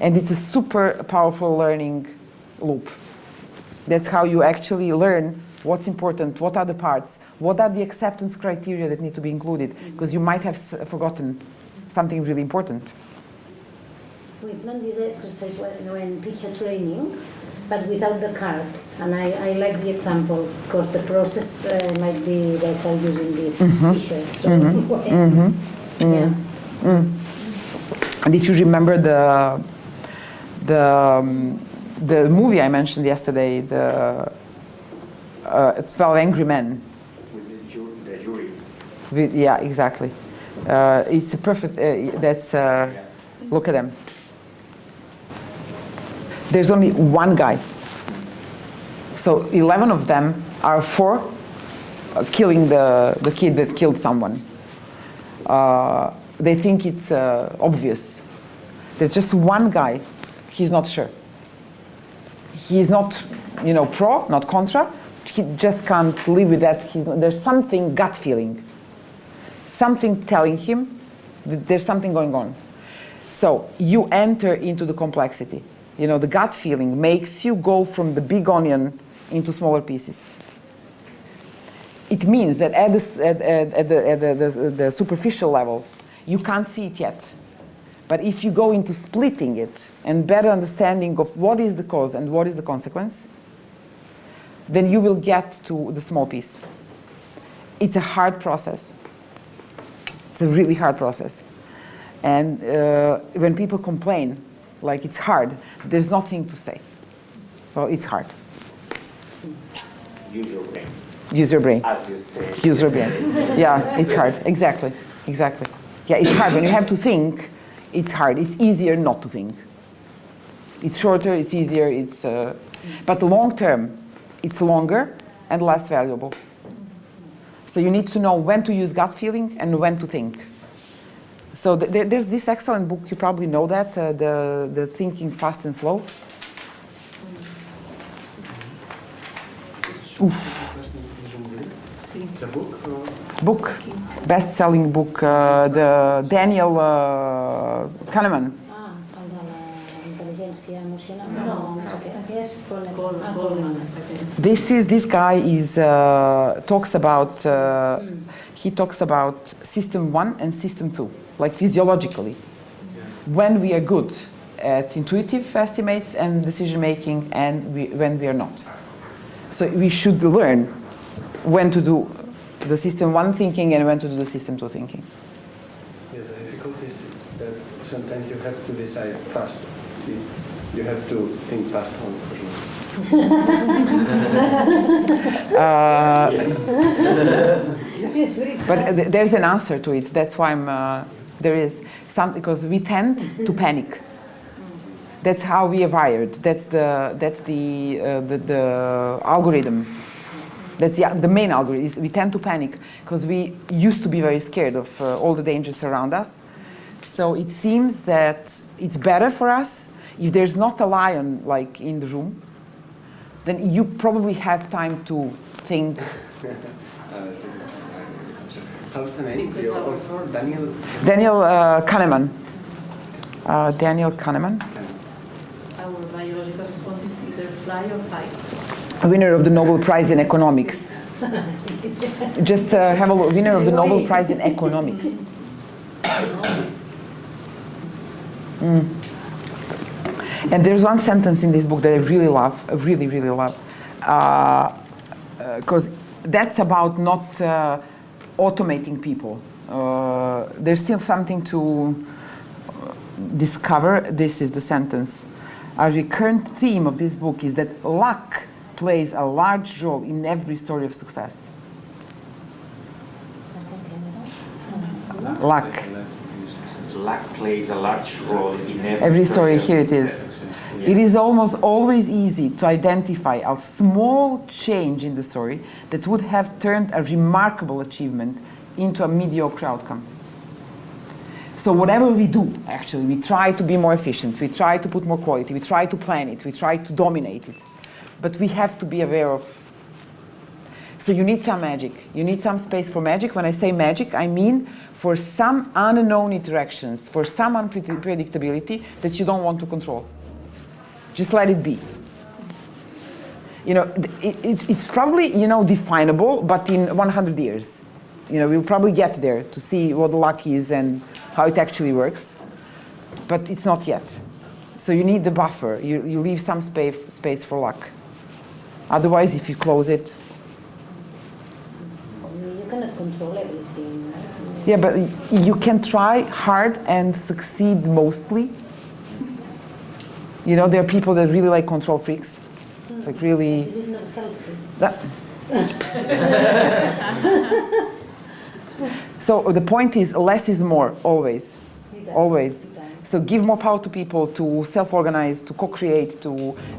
And it's a super powerful learning loop. That's how you actually learn what's important, what are the parts, what are the acceptance criteria that need to be included, because you might have forgotten something really important. We've done this exercise when teacher training, but without the cards. And I like the example, because the process might be better using this t-shirt. So yeah. And if you remember the movie I mentioned yesterday, it's 12 Angry Men. With the jury. Yeah, exactly. It's a perfect, look at them. There's only one guy. So 11 of them are for killing the kid that killed someone. They think it's obvious. There's just one guy, he's not sure. He's not, pro, not contra. He just can't live with that. There's something gut feeling. Something telling him that there's something going on. So you enter into the complexity. The gut feeling makes you go from the big onion into smaller pieces. It means that at the superficial level, you can't see it yet. But if you go into splitting it and better understanding of what is the cause and what is the consequence, then you will get to the small piece. It's a hard process. It's a really hard process. And when people complain, like it's hard, there's nothing to say. Well, it's hard. Use your brain. Use your brain. As you say. Use your brain. Yeah, it's hard. Exactly. Yeah, it's hard. When you have to think, it's hard. It's easier not to think. It's shorter, it's easier, but long term, it's longer and less valuable. So you need to know when to use gut feeling and when to think. So there's this excellent book, you probably know that, the Thinking Fast and Slow. Oof. It's a book? Book, best-selling book, the Daniel Kahneman. This guy talks about he talks about system 1 and system 2, like physiologically. When we are good at intuitive estimates and decision making, and when we are not. So we should learn when to do the system 1 thinking and when to do the system 2 thinking. Yeah, the difficulty is that sometimes you have to decide fast. You have to think fast on But there's an answer to it. That's why there is some, because we tend to panic. That's how we are wired. That's the algorithm. That's the main algorithm. Is we tend to panic because we used to be very scared of all the dangers around us. So it seems that it's better for us if there's not a lion like in the room. Then you probably have time to think. How's the name? Your author, Daniel? Daniel Kahneman. Daniel Kahneman. Our biological response is either fly or fight. Winner of the Nobel Prize in Economics. Just have a look. Winner of the Nobel Prize in Economics. And there's one sentence in this book that I really love, really love, because that's about not automating people. There's still something to discover. This is the sentence. A recurrent theme of this book is that luck plays a large role in every story of success. Luck. Luck plays a large role in every story. Here it is. Yeah. It is almost always easy to identify a small change in the story that would have turned a remarkable achievement into a mediocre outcome. So whatever we do, actually, we try to be more efficient, we try to put more quality, we try to plan it, we try to dominate it. But we have to be aware of. So you need some magic. You need some space for magic. When I say magic, I mean for some unknown interactions, for some unpredictability that you don't want to control. Just let it be. You know, it's probably, you know, definable, but in 100 years. You know, we'll probably get there to see what the luck is and how it actually works. But it's not yet. So you need the buffer. You leave some space for luck. Otherwise, if you close it, you cannot control everything. Right? Yeah, but you can try hard and succeed mostly. You know, there are people that really like control freaks. Like really. This is not healthy. So the point is, less is more, always. Always. So give more power to people to self-organize, to co-create,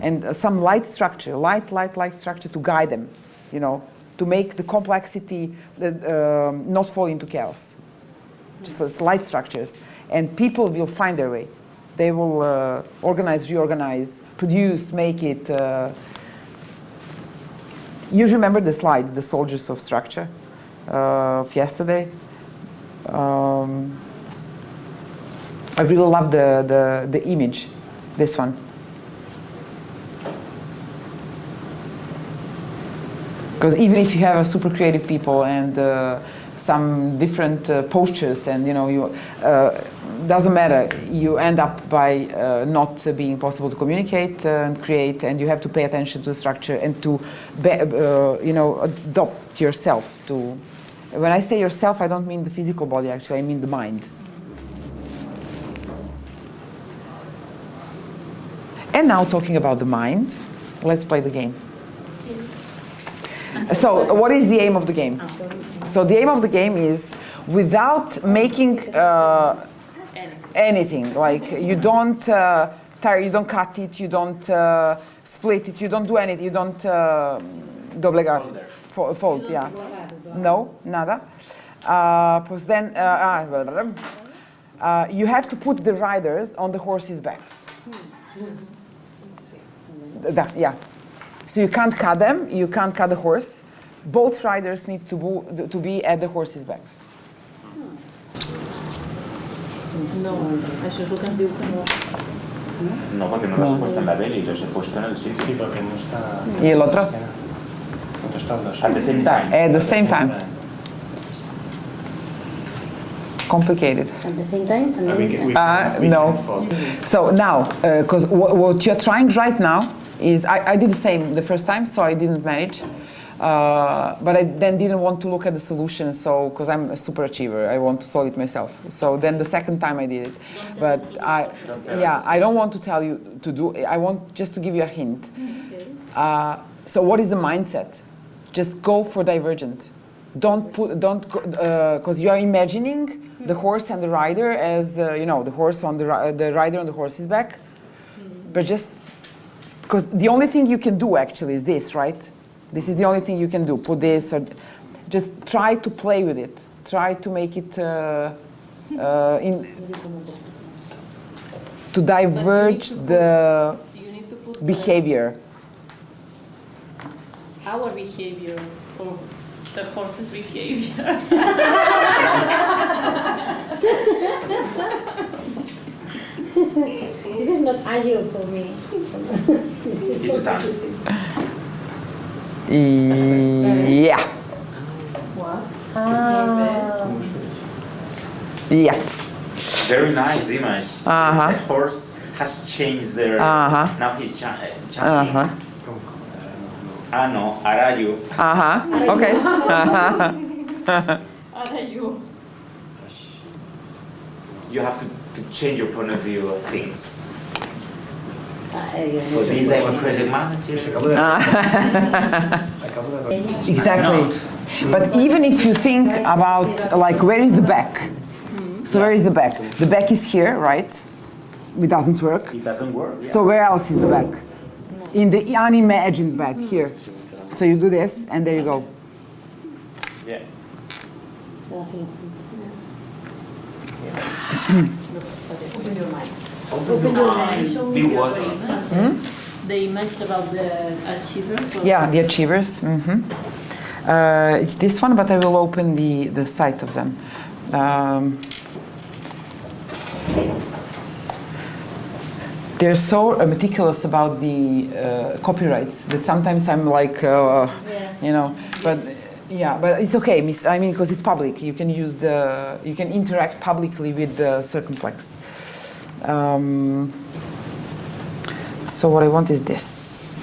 and some light structure, light structure to guide them, you know, to make the complexity not fall into chaos. Just light structures. And people will find their way. They will organize, reorganize, produce, make it. You remember the slide, the soldiers of structure, of yesterday? I really love the image, this one. Because even if you have a super creative people and some different postures, and you know, you doesn't matter. You end up by not being possible to communicate and create, and you have to pay attention to the structure and to, you know, adopt yourself to. When I say yourself, I don't mean the physical body. Actually, I mean the mind. And now talking about the mind, let's play the game. So what is the aim of the game? So the aim of the game is, without making anything, like you don't tire, you don't cut it, you don't split it, you don't do anything, you don't doblegar, fold, yeah. No, nada. Pues then, you have to put the riders on the horses' backs. Yeah. So you can't cut them, you can't cut the horse. Both riders need to be at the horses' backs. No, això és el que ens diu que no. No, porque no los he puesto en la peli, los he puesto en el sitio. Sí, porque no está. ¿Y el otro? ¿Dónde están los? At the same time. At the same time. complicated. At the same time? And No. So now, because what you're trying right now is, I did the same the first time, so I didn't manage. But I then didn't want to look at the solution, so because I'm a super achiever, I want to solve it myself. So then the second time I did it, but I don't want to tell you to do. I want just to give you a hint. So what is the mindset? Just go for divergent. Don't because you are imagining the horse and the rider as the horse on the rider on the horse's back, but just because the only thing you can do actually is this, right? This is the only thing you can do. Put this, or just try to play with it. Try to make it to diverge the behavior. Our behavior or the horse's behavior. This is not agile for me. It's done. Yeah. What? Yeah. Very nice image. The horse has changed their. Now he's chanting. No, Arayu. Okay. Arayu. You have to change your point of view of things. So these are project managers. Exactly. But even if you think about like where is the back? So where is the back? The back is here, right? It doesn't work. It doesn't work. Yeah. So where else is the back? In the unimagined back here. So you do this, and there you go. Yeah. Open your mind. Open your mind. Be water. The image about the achievers? Yeah, the achievers. It's this one, but I will open the site of them. They're so meticulous about the copyrights that sometimes I'm like, but but it's okay. I mean, because it's public, you can use you can interact publicly with the circumflex. So what I want is this.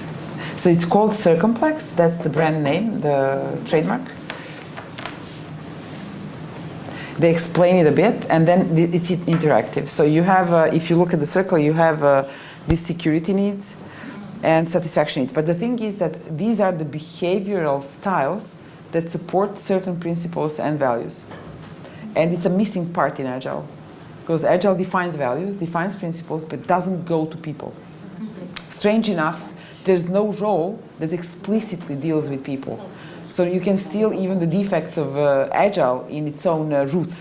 So it's called Circumflex. That's the brand name, the trademark. They explain it a bit, and then it's interactive. So you have, if you look at the circle, you have these security needs and satisfaction needs. But the thing is that these are the behavioral styles that support certain principles and values. And it's a missing part in Agile. Because Agile defines values, defines principles, but doesn't go to people. Strange enough, there's no role that explicitly deals with people. So you can steal even the defects of Agile in its own root,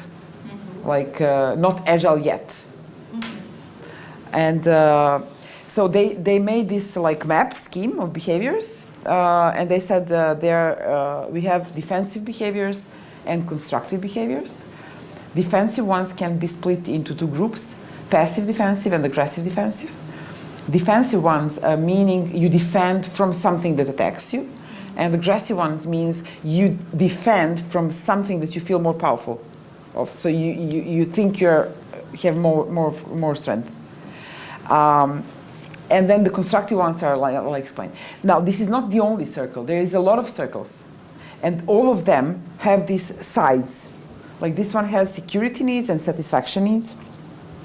like not Agile yet. And so they made this like map scheme of behaviors, and they said we have defensive behaviors and constructive behaviors. Defensive ones can be split into two groups, passive defensive and aggressive defensive. Defensive ones meaning you defend from something that attacks you. And aggressive ones means you defend from something that you feel more powerful of. So you think you have more strength. And then the constructive ones are like I'll explain. Now this is not the only circle. There is a lot of circles, and all of them have these sides. Like this one has security needs and satisfaction needs.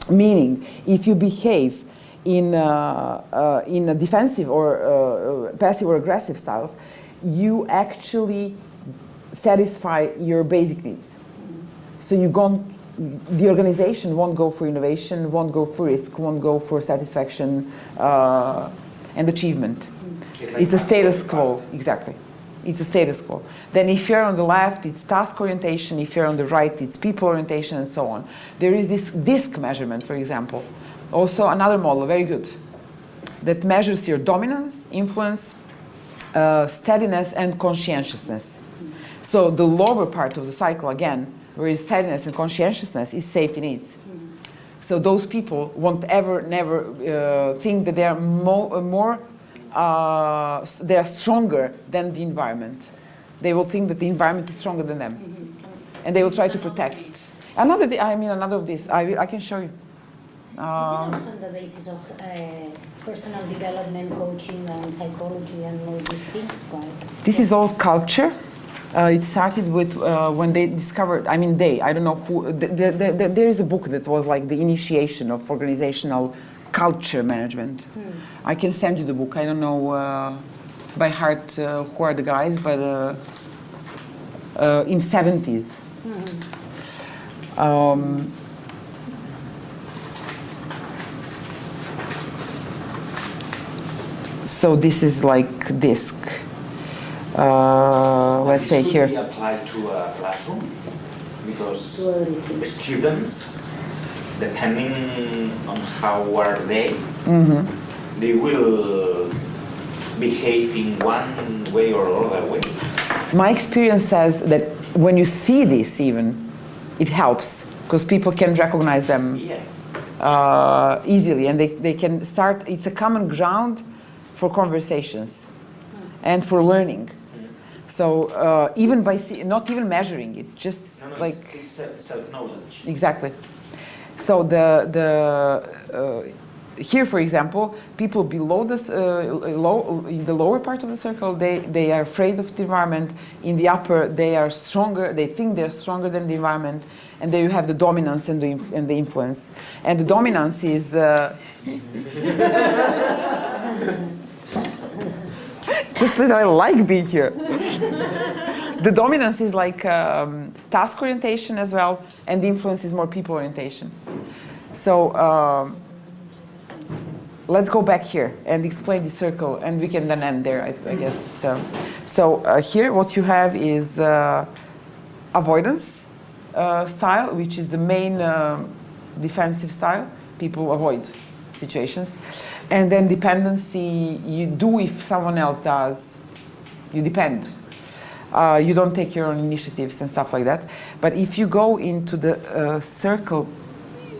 Meaning, if you behave in a defensive or passive or aggressive styles, you actually satisfy your basic needs. So the organization won't go for innovation, won't go for risk, won't go for satisfaction and achievement. It's a status quo, exactly. It's a status quo. Then if you're on the left, it's task orientation. If you're on the right, it's people orientation and so on. There is this disk measurement, for example. Also another model, very good, that measures your dominance, influence, steadiness and conscientiousness. So the lower part of the cycle, again, where is steadiness and conscientiousness, is safety needs. So those people won't never think that they are they are stronger than the environment. They will think that the environment is stronger than them. And they will try to protect. Another of this. I can show you. This is also on the basis of personal development, coaching, and psychology, and all these things, right? This is all culture. It started with when they discovered, I don't know who, there is a book that was like the initiation of organizational culture management. I can send you the book. I don't know by heart who are the guys, but in 70s. So this is like disc. Let's say here. This could be applied to a classroom because students, depending on how are they will behave in one way or other way. My experience says that when you see this, even it helps because people can recognize them easily, and they can start. It's a common ground for conversations and for learning. So even by not even measuring it, just it's self-knowledge. Exactly. So here, for example, people below this, in the lower part of the circle, they are afraid of the environment. In the upper, they are stronger. They think they're stronger than the environment, and there you have the dominance and the influence. And the dominance is. Just that I like being here. The dominance is like task orientation as well, and the influence is more people orientation. So let's go back here and explain the circle, and we can then end there, I guess. So here what you have is avoidance style, which is the main defensive style. People avoid situations. And then dependency, you do if someone else does, you depend. You don't take your own initiatives and stuff like that. But if you go into the circle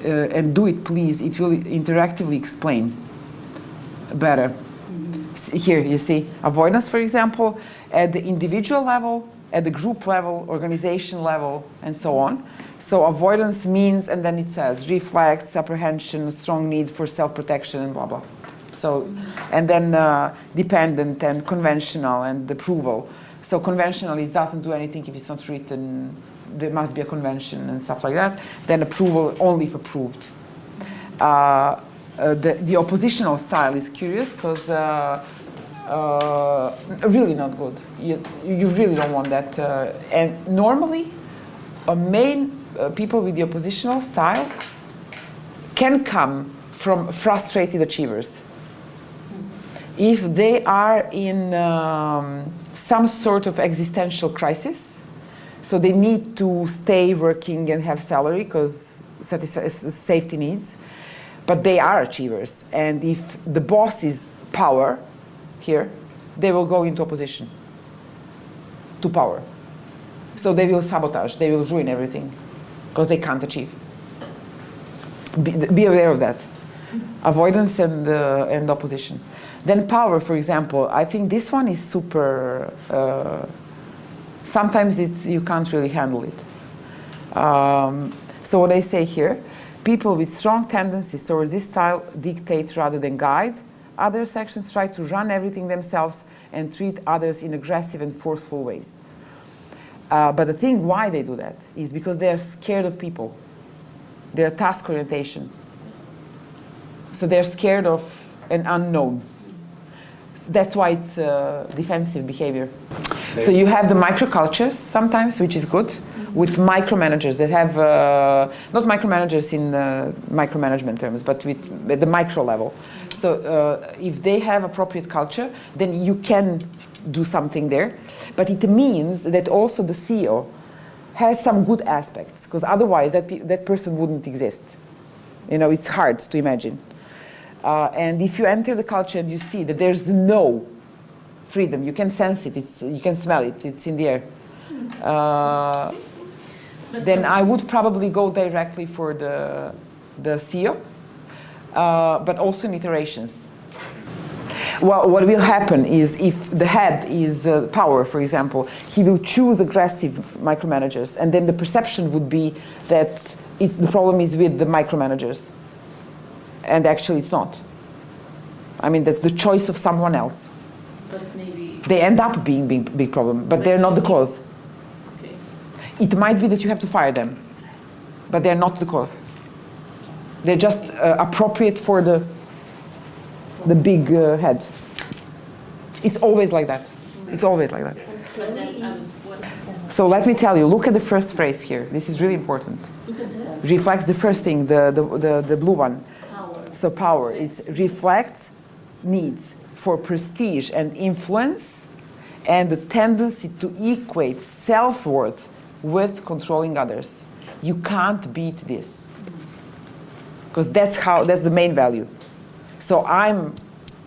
and do it, please, it will interactively explain better. Here you see avoidance, for example, at the individual level, at the group level, organization level, and so on. So avoidance means, and then it says, reflex, apprehension, strong need for self-protection, and blah, blah. So, and then dependent and conventional and approval. So conventional is doesn't do anything if it's not written. There must be a convention and stuff like that. Then approval only if approved. The oppositional style is curious because really not good. You really don't want that. And normally, people with the oppositional style can come from frustrated achievers. If they are in some sort of existential crisis, so they need to stay working and have salary because safety needs, but they are achievers. And if the boss is power here, they will go into opposition to power. So they will sabotage, they will ruin everything because they can't achieve. Be aware of that. Avoidance and opposition. Then power, for example, I think this one is super, sometimes you can't really handle it. So what I say here, people with strong tendencies towards this style dictate rather than guide. Other sections try to run everything themselves and treat others in aggressive and forceful ways. But the thing why they do that is because they are scared of people. They're task orientation. So they're scared of an unknown. That's why it's defensive behavior. So you have the microcultures sometimes, which is good, with micromanagers that have, not micromanagers in micromanagement terms, but with the micro level. So if they have appropriate culture, then you can do something there. But it means that also the CEO has some good aspects, because otherwise that person wouldn't exist. You know, it's hard to imagine. And if you enter the culture and you see that there's no freedom, you can sense it, you can smell it, it's in the air, then I would probably go directly for the CEO, but also in iterations. Well, what will happen is if the head is power, for example, he will choose aggressive micromanagers, and then the perception would be that the problem is with the micromanagers. And actually it's not. I mean, that's the choice of someone else. But maybe they end up being big problem, but they're not the cause. Okay. It might be that you have to fire them, but they're not the cause. They're just appropriate for the big head. It's always like that. It's always like that. But then, So let me tell you, look at the first phrase here. This is really important. Reflects the first thing, the blue one. Power. So power, it reflects needs for prestige and influence and the tendency to equate self-worth with controlling others. You can't beat this. Because that's the main value. So I'm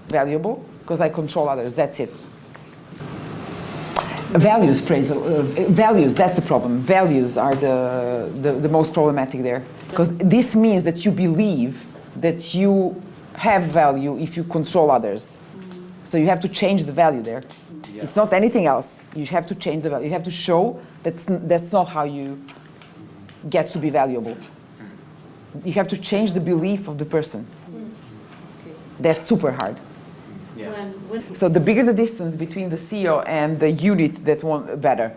valuable because I control others, that's it. Values, values, that's the problem. Values are the most problematic there. Because this means that you believe that you have value if you control others. So you have to change the value there. Yeah. It's not anything else. You have to change the value. You have to show that's not how you get to be valuable. You have to change the belief of the person. That's super hard. Yeah. So the bigger the distance between the CEO and the unit that want better.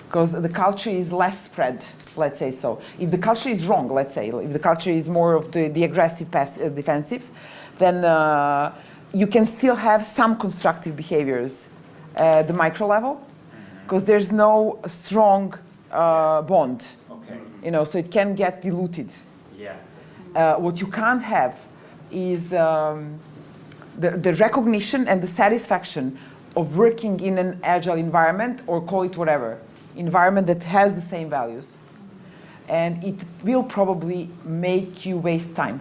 Because the culture is less spread, let's say so. If the culture is wrong, let's say, if the culture is more of the aggressive, defensive, then you can still have some constructive behaviors at the micro level, because there's no strong bond. Okay. You know, so it can get diluted. Yeah. What you can't have is the recognition and the satisfaction of working in an agile environment, or call it whatever, environment that has the same values. And it will probably make you waste time,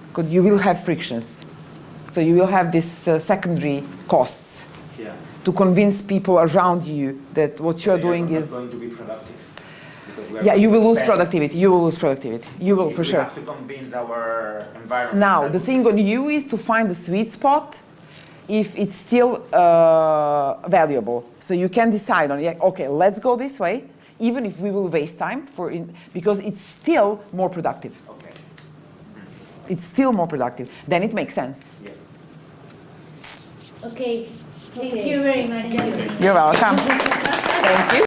because you will have frictions. So you will have these secondary costs to convince people around you that what you're doing is going to be productive. Yeah, you will lose productivity. You will lose productivity. You will, for sure. We have to convince our environment. Now, the thing on you is to find the sweet spot if it's still valuable. So you can decide on, yeah, okay, let's go this way, even if we will waste time because it's still more productive. Okay. It's still more productive. Then it makes sense. Yes. Okay, thank you very much. You're welcome. Thank you.